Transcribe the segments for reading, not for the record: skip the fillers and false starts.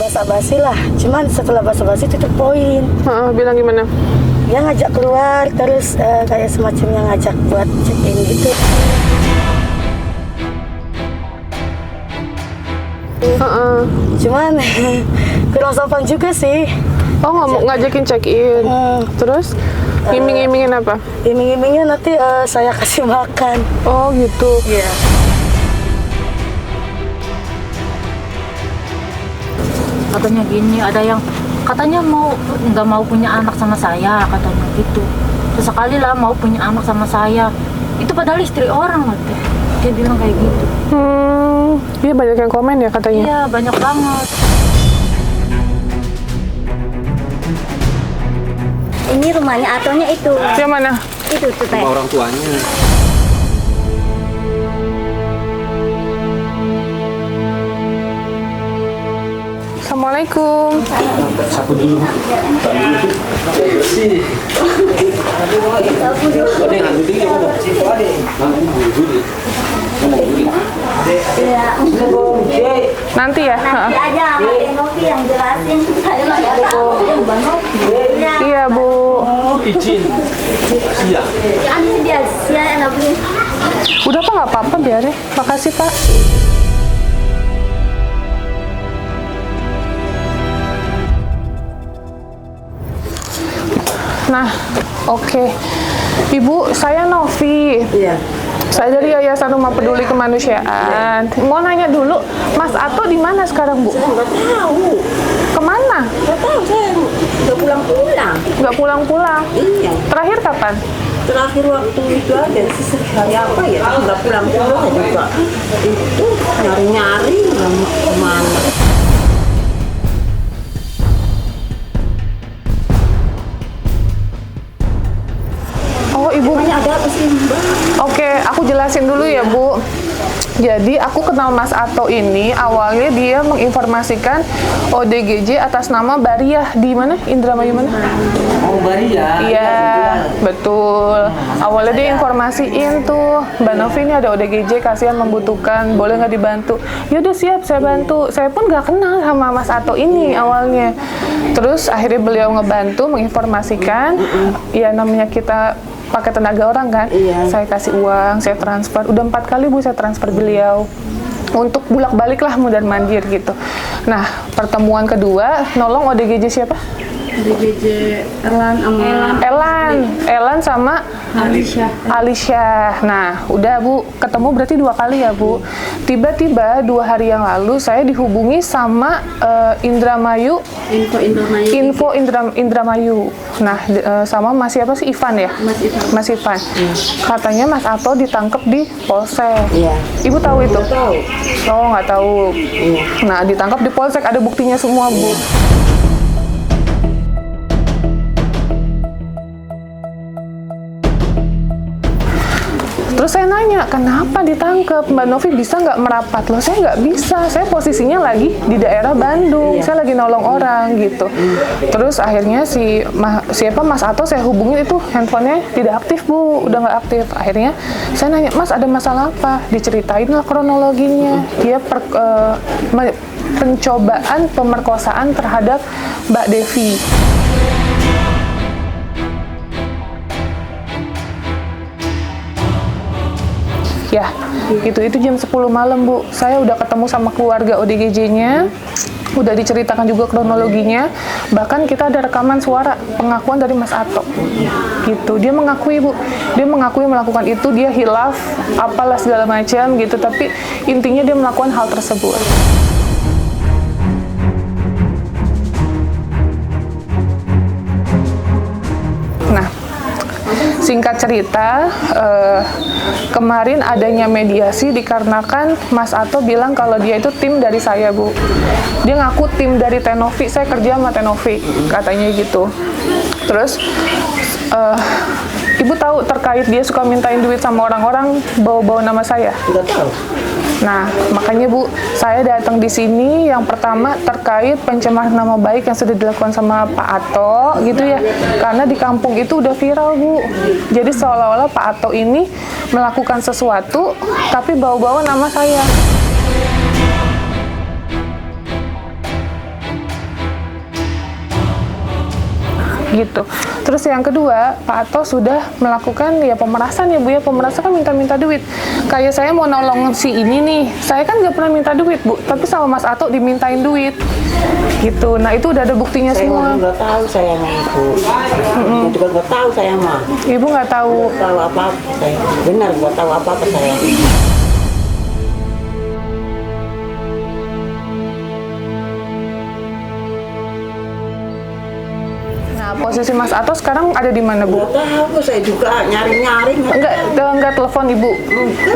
basa-basi lah. Cuman setelah basa-basi tutup poin. Bilang gimana? Dia ngajak keluar, terus kayak semacam yang ngajak buat check-in gitu. Cuman kurang sopan juga sih. Oh, ngajakin check-in. Terus iming-imingin apa? Iming-imingnya nanti saya kasih makan. Oh gitu. Iya. Katanya gini, ada yang katanya nggak mau punya anak sama saya, katanya gitu. Sesekali lah mau punya anak sama saya. Itu padahal istri orang loh, teh. Dia bilang kayak gitu. Dia banyak yang komen ya katanya. Iya, banyak banget. Ini rumahnya Atonya itu. Yang mana? Itu tuh teh. Rumah orang tuanya. Assalamualaikum. Sapu dulu. Bersih. Ada yang ngantuk dia ngomong. Nanti ya? Nanti aja sama Novi yang jelasin. Saya nggak tahu. Iya, Bu. Izin. Siap. Ini dia siapa Novi? Udah Pak, nggak apa-apa biarin. Makasih Pak. Nah, oke. Ibu, saya Novi. Iya. Saya dari Yayasan Rumah Peduli Kemanusiaan. Mau nanya dulu, Mas Ato di mana sekarang, Bu? Nggak tahu. Kemana? Nggak tahu, saya nggak pulang-pulang. Nggak pulang-pulang. Iya. Terakhir kapan? Terakhir waktu itu ada sih hari apa ya? Nggak pulang-pulang juga. Itu nyari-nyari nggak mau kemana. Oh, Ibu. Ada apa sih, Mbak? Oke, aku jelasin dulu ya, Bu. Jadi, aku kenal Mas Ato ini awalnya dia menginformasikan ODGJ atas nama Bariah di mana? Indramayu mana? Oh, Bariah. Iya, betul. Awalnya dia informasiin tuh, Mbak Novi ini ada ODGJ, kasihan membutuhkan, boleh nggak dibantu? Ya udah siap, saya bantu. Saya pun nggak kenal sama Mas Ato ini awalnya. Terus akhirnya beliau ngebantu menginformasikan, ya namanya kita pakai tenaga orang kan, saya kasih uang, saya transfer, udah 4 kali Bu saya transfer beliau untuk bulak-balik lah mudar mandir gitu. Nah, pertemuan kedua nolong ODGJ siapa? DGJ Elan sama Alicia. Nah, udah Bu, ketemu berarti 2 kali ya Bu. Tiba-tiba 2 hari yang lalu saya dihubungi sama Indramayu. Info Indramayu. Nah, sama Mas siapa sih, Ivan ya? Mas Ivan. Katanya Mas Ato ditangkap di Polsek. Iya. Ibu tahu itu? Nggak tahu. Oh, nggak tahu. Nah, ditangkap di Polsek, ada buktinya semua Bu. Terus saya nanya, kenapa ditangkap? Mbak Novi bisa nggak merapat? Loh, saya nggak bisa. Saya posisinya lagi di daerah Bandung. Saya lagi nolong orang gitu. Terus akhirnya siapa Mas Ato saya hubungin itu handphonenya tidak aktif Bu, udah nggak aktif. Akhirnya saya nanya, Mas ada masalah apa? Diceritain lah kronologinya. Dia pencobaan pemerkosaan terhadap Mbak Devi. Ya, itu jam 10 malam Bu. Saya udah ketemu sama keluarga ODGJ-nya, udah diceritakan juga kronologinya. Bahkan kita ada rekaman suara pengakuan dari Mas Ato. Gitu. Dia mengakui Bu, dia mengakui melakukan itu, dia hilaf, apalah segala macam gitu. Tapi intinya dia melakukan hal tersebut. Nah, singkat cerita, kemarin adanya mediasi dikarenakan Mas Ato bilang kalau dia itu tim dari saya Bu. Dia ngaku tim dari Tenovi, saya kerja sama Tenovi, katanya gitu. Terus Ibu tahu terkait dia suka mintain duit sama orang-orang bawa-bawa nama saya? Nggak tahu. Nah, makanya Bu, saya datang di sini yang pertama terkait pencemaran nama baik yang sudah dilakukan sama Pak Ato gitu ya. Karena di kampung itu udah viral Bu. Jadi seolah-olah Pak Ato ini melakukan sesuatu tapi bawa-bawa nama saya. gitu. Terus yang kedua, Pak Ato sudah melakukan ya pemerasan ya Bu ya, pemerasan kan minta-minta duit. Kayak saya mau nolong si ini nih, saya kan nggak pernah minta duit Bu, tapi sama Mas Ato dimintain duit gitu. Nah itu udah ada buktinya Saya semua. nggak tahu saya mah itu. Itu kan nggak tahu saya mah. Ibu nggak tahu. Nggak tahu apa-apa saya. Benar nggak tahu apa-apa saya. Nah posisi Mas Ato sekarang ada di mana Bu? Nggak tahu saya juga nyari-nyari. Enggak telepon Ibu.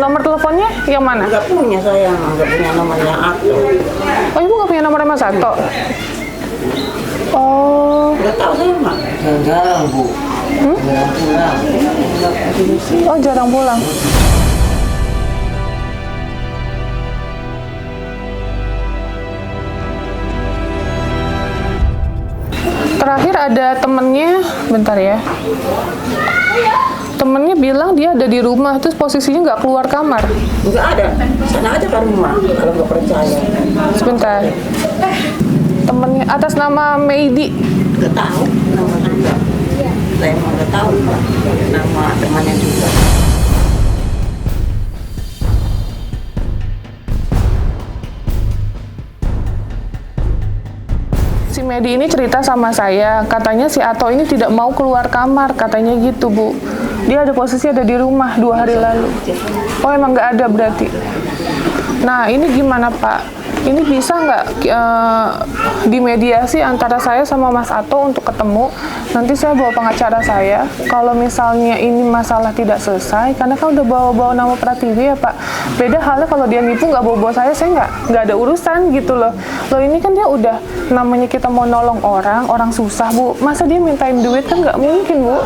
Nomor teleponnya yang mana? Nggak punya saya mah, nggak punya nomornya Ato. Oh Ibu nggak punya nomornya Mas Ato? Oh, Nggak tahu saya mah. Jarang Bu. Jarang pulang. oh jarang pulang. Terakhir ada temennya, bentar ya. Temennya bilang dia ada di rumah, terus posisinya nggak keluar kamar. Nggak ada. Sana aja ke rumah kalau nggak percaya. Sebentar. Temennya atas nama Meidi. Nggak tahu nama juga. Saya mah nggak tahu nama temannya juga. Si Medi ini cerita sama saya, katanya si Ato ini tidak mau keluar kamar, katanya gitu Bu. Dia ada posisi ada di rumah 2 hari lalu. Oh emang nggak ada berarti. Nah ini gimana Pak? Ini bisa nggak dimediasi antara saya sama Mas Ato untuk ketemu? Nanti saya bawa pengacara saya. Kalau misalnya ini masalah tidak selesai, karena kan udah bawa-bawa nama Pratiwi ya Pak. Beda halnya kalau dia nipu nggak bawa-bawa saya nggak ada urusan gitu loh. Loh ini kan dia udah namanya kita mau nolong orang susah Bu. Masa dia mintain duit kan nggak mungkin Bu.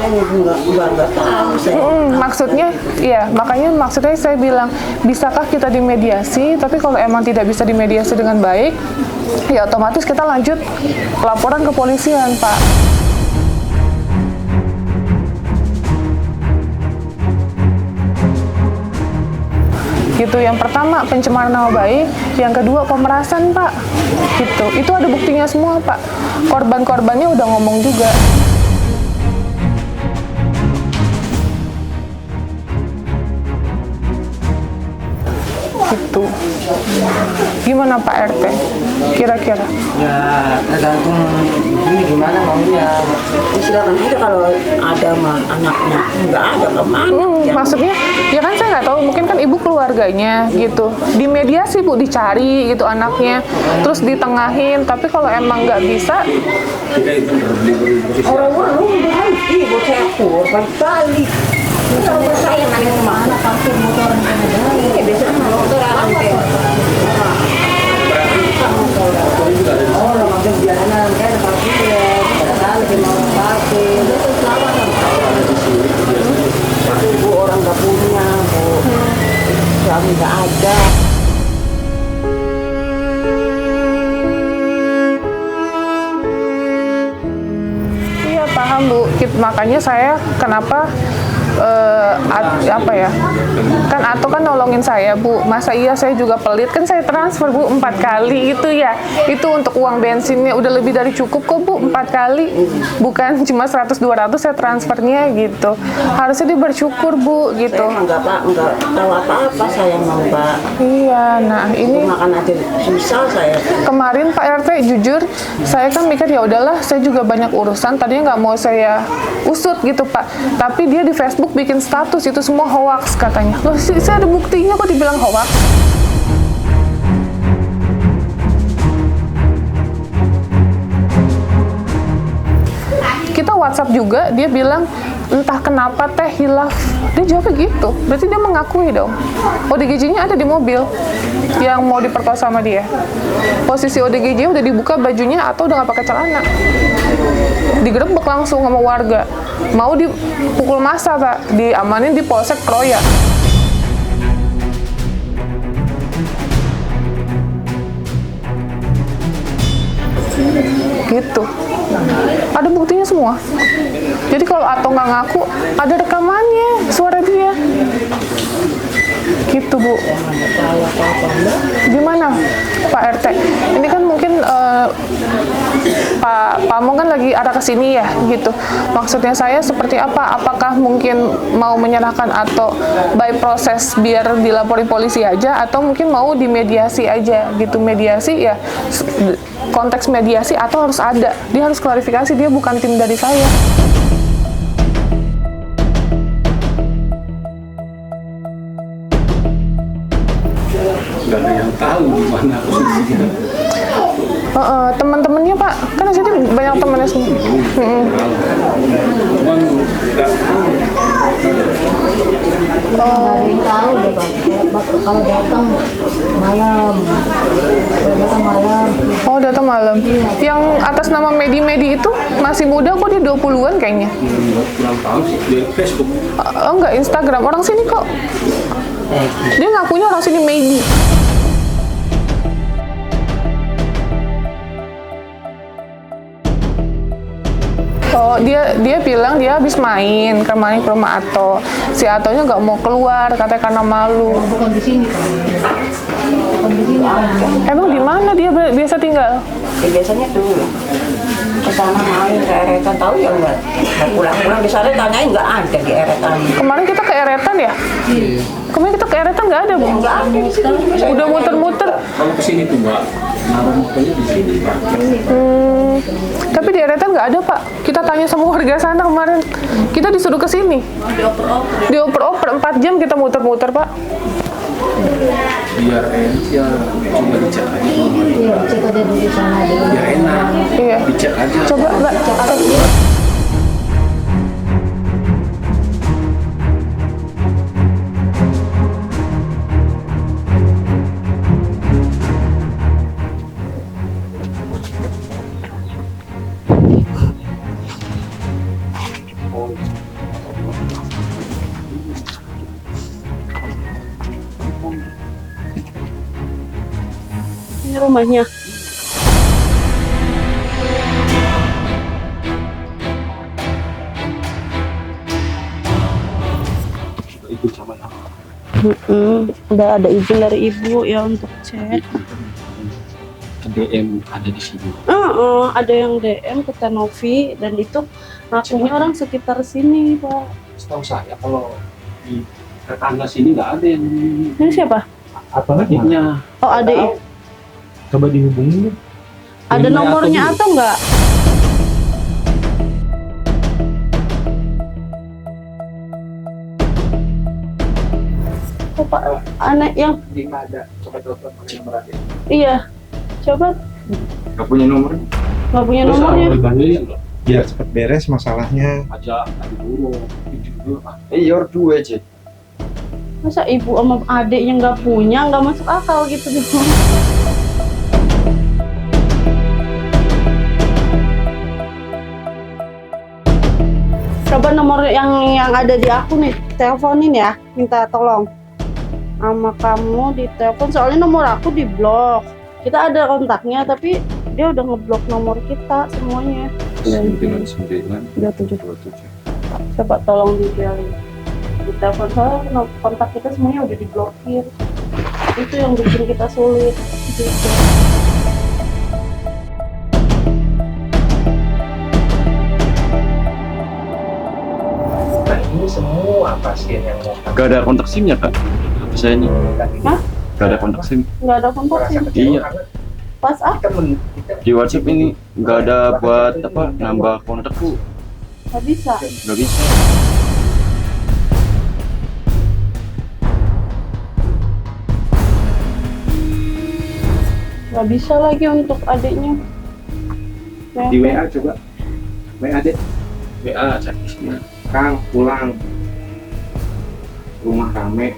Nggak tahu saya. Maksudnya, iya makanya maksudnya saya bilang bisakah kita dimediasi? Tapi kalau emang tidak bisa dimediasi dengan baik, ya otomatis kita lanjut laporan ke polisian Pak. Gitu, yang pertama pencemaran nama baik, yang kedua pemerasan Pak. Gitu, itu ada buktinya semua Pak. Korban-korbannya udah ngomong juga. Gitu. Gimana Pak RT? Kira-kira? Ya tergantung ini gimana maunya. Silakan aja kalau ada mah anaknya. Nggak ada kemana. Maksudnya, ya kan saya nggak tahu, mungkin kan ibu keluarganya gitu. Di mediasi Bu, dicari gitu anaknya, terus ditengahin. Tapi kalau emang nggak bisa, Orang-orang lu udah nanti buat saya balik. Kalau saya nanya kemana parkir motor yang ada. Ya biasanya motor ada. Oh, maksud jalanan kan parkir. Padahal lebih mau parkir. Itu selama kan. Bu orang nggak punya, Bu. Suami nggak ada. iya paham Bu. Makanya saya kenapa apa ya, kan Ato kan nolongin saya Bu, masa iya saya juga pelit, kan saya transfer Bu 4 kali itu ya, itu untuk uang bensinnya udah lebih dari cukup kok Bu, 4 kali, bukan cuma 100-200 saya transfernya gitu, harusnya dia bersyukur Bu gitu. Saya nggak tahu apa-apa saya mau Pak. Iya, nah ini Makan aja susah saya. kemarin Pak RT jujur saya kan mikir ya udahlah, saya juga banyak urusan, tadinya nggak mau saya usut gitu Pak, tapi dia di Facebook bikin status itu semua hoax katanya. Loh, saya ada buktinya kok dibilang hoax. Kita WhatsApp juga, dia bilang entah kenapa teh hilaf. Dia jawabnya gitu. Berarti dia mengakui dong. ODGJ-nya ada di mobil yang mau diperkosa sama dia. Posisi ODGJ udah dibuka bajunya atau udah nggak pakai celana. Digerebek langsung sama warga. Mau dipukul massa Pak, diamanin di Polsek Kroya. Gitu. Ada buktinya semua. Jadi kalau Ato nggak ngaku, ada rekamannya, suara dia. Gitu Bu. Gimana Pak RT? Ini kan mungkin Pak Among kan lagi arah ke sini ya gitu. Maksudnya saya seperti apa? Apakah mungkin mau menyerahkan atau by proses biar dilapori polisi aja, atau mungkin mau dimediasi aja gitu. Mediasi ya konteks mediasi atau harus ada. Dia harus klarifikasi, dia bukan tim dari saya. Nggak ada yang tahu di mana posisinya. Teman-temannya Pak, kan di sini banyak temannya semua. Cuman nggak Tahu deh Bang. Kalau datang malam. Oh, datang malam. Yang atas nama Medi itu masih muda kok, dia 20-an kayaknya. kurang tahu sih di Facebook. Enggak, Instagram orang sini kok. Dia ngakunya orang sini Medi. Oh, dia bilang dia habis main kemarin ke rumah Ato. Si Atonya nggak mau keluar, katanya karena malu. Bukan di sini Pak. Bukan di sini Pak. Emang di mana dia biasa tinggal? Ya, biasanya tuh ke sana main ke Eretan, tahu ya enggak? Pulang-pulang di sana tanyain nggak ada di Eretan. Kemarin kita ke Eretan ya? Kemarin kita ke Eretan nggak ada, Bu? Nggak ada di sini. Udah muter-muter. Kalau kesini tuh Mbak, naruh motornya di sini Pak. Tapi di Eretan nggak ada, Pak. Kita tanya sama warga sana kemarin. Kita disuruh ke sini. Dioper-oper 4 jam kita muter-muter, Pak. Biar ya coba dicek aja. Iya, cek aja di sana dulu. Biar enak. Iya. Dicek aja. Coba, Mbak. Ini rumahnya. Ikut sama yang Udah ada izin dari ibu ya untuk cek. DM ada di sini. Ada yang DM ke Tenovi dan itu ngakunya orang sekitar sini, Pak. Setahu saya kalau di tetangga sini nggak ada yang Ini siapa? apa adiknya. Oh, adik. Coba dihubungin. Ada nomornya atau enggak? Oh, Pak, anak yang Ada. Coba telepon nomor adik. iya. Coba Nggak punya nomornya. nggak punya nomornya. Biar cepet beres masalahnya. Aja tadi dulu. Iya, dua aja. Masa ibu sama adik yang nggak punya, nggak masuk akal gitu dong. Coba nomor yang ada di aku nih, teleponin ya, minta tolong sama kamu di telepon, soalnya nomor aku di blok. Kita ada kontaknya tapi dia udah ngeblok nomor kita semuanya. 99 Udah 7. 27. Coba tolong ditelepon. Di telepon soalnya kontak kita semuanya udah diblokir. Itu yang bikin kita sulit gitu. Nah ini semua pasien yang mau Gak ada kontak SIM-nya, Kak? Saya ini. Hah? Gak ada kontak SIM. Nggak ada kontak sih. Iya. Pas Di WhatsApp ini gak ada buat apa nambah kontak tuh. nggak bisa. Gak bisa. Nggak bisa lagi untuk adiknya. di WA coba. WA deh. WA chatnya. Kang pulang. Rumah rame.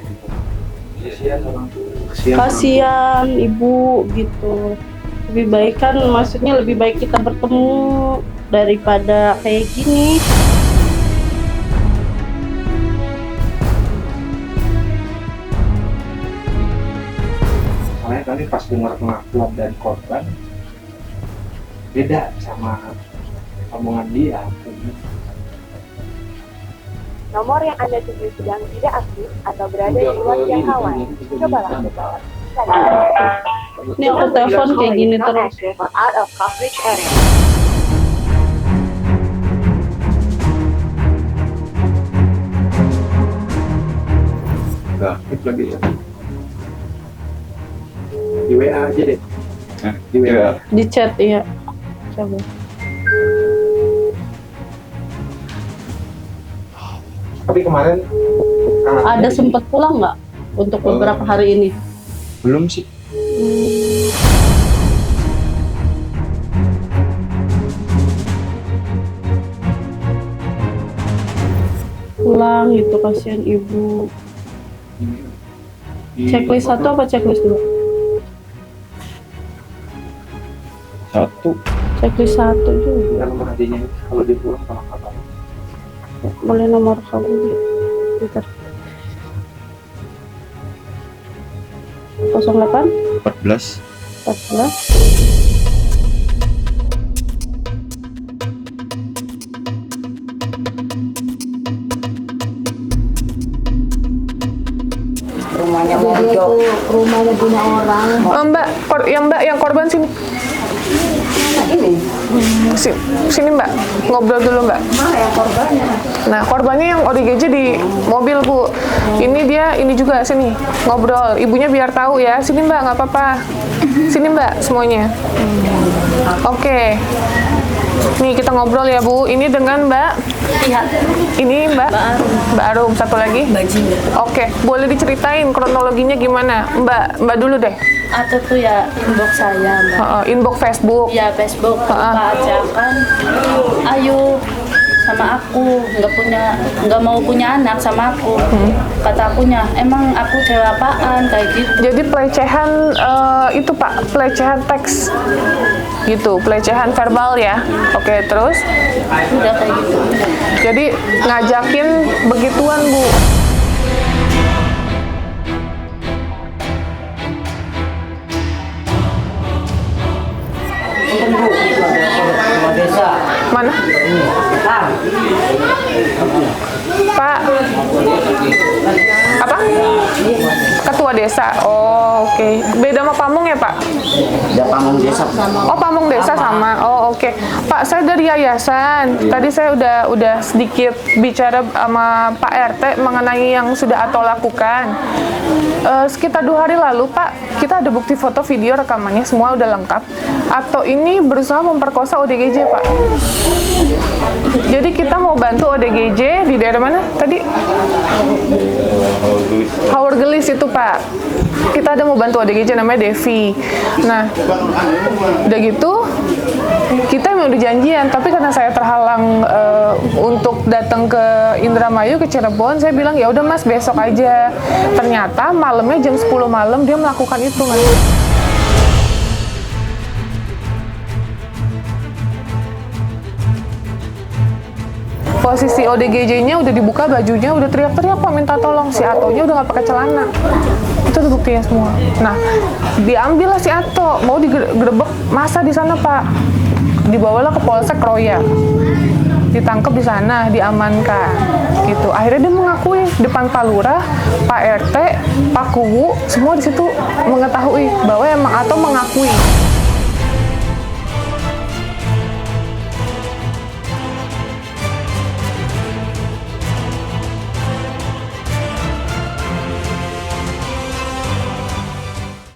Kasihan orang tua. Kasihan ibu gitu. Lebih baik kan, maksudnya lebih baik kita bertemu daripada kayak gini. Soalnya tadi pas dengar pengakuan dari korban beda sama omongan dia. Nomor yang Anda tuju sedang tidak aktif atau berada di luar jangkauan. Cobalah mencoba. Ini aku telepon kayak gini terus. Out of coverage area. Nggak aktif lagi ya. Di WA aja deh. Hah? Di WA. Di chat iya. Coba. Tapi kemarin Ada sempat pulang nggak untuk beberapa hari ini? Belum sih. Pulang gitu, kasihan ibu. Checklist 1 apa checklist 2? Satu. Checklist 1 juga. nomor hadinya kalau dia pulang sama kapan? Boleh nomor kamu Twitter. 08 14. 14 Rumahnya Jadi mojok. itu rumahnya punya orang. Mbak yang korban sini. Nah, ini Sini Mbak, ngobrol dulu Mbak. mana yang korbannya? Nah, korbannya yang ODGJ di mobil, Bu. Ini dia, ini juga, sini, ngobrol. Ibunya biar tahu ya. Sini Mbak, nggak apa-apa. Sini Mbak, semuanya. Oke. Nih, kita ngobrol ya, Bu. Ini dengan Mbak. Ini Mbak Arum, satu lagi. Oke, boleh diceritain kronologinya gimana? Mbak dulu deh. Atau tuh ya inbox saya, Mbak. Inbox Facebook. Ya Facebook, Pak ajakan, ayo sama aku, nggak mau punya anak sama aku. Kata akunya, emang aku cewek apaan kayak gitu. Jadi pelecehan itu Pak, pelecehan teks gitu, pelecehan verbal ya. Oke, terus? Udah kayak gitu. Jadi ngajakin begituan Bu. Kepala desa. Mana? Pak. Apa? Ketua desa. Oh, oke. Beda sama Pamong ya, Pak? Ada pamong desa. Oh, Pamong desa sama. Oh, oke. Pak, saya dari yayasan. Tadi saya udah sedikit bicara sama Pak RT mengenai yang sudah Ato lakukan. Sekitar 2 hari lalu, Pak, kita ada bukti foto video rekamannya, semua udah lengkap. Ato ini berusaha memperkosa ODGJ, Pak. Jadi kita mau bantu ODGJ di daerah mana tadi? Hawar Gelis itu, Pak. Kita ada mau bantu ODGJ namanya Devi. Nah, udah gitu kita memang udah janjian, tapi karena saya terhalang untuk datang ke Indramayu, ke Cirebon, saya bilang ya udah Mas besok aja. Ternyata malamnya jam 10 malam dia melakukan itu, Mas. Posisi ODGJ-nya udah dibuka bajunya, udah teriak-teriak Pak minta tolong. Si Atonya udah nggak pakai celana. Itu tuh buktinya semua. Nah, diambil lah si Ato, mau digerebek masa di sana Pak. Dibawalah ke Polsek Roya. Ditangkap di sana, diamankan. Gitu. Akhirnya dia mengakui depan Pak Lurah, Pak RT, Pak Kuwu, semua di situ mengetahui bahwa emang Ato mengakui.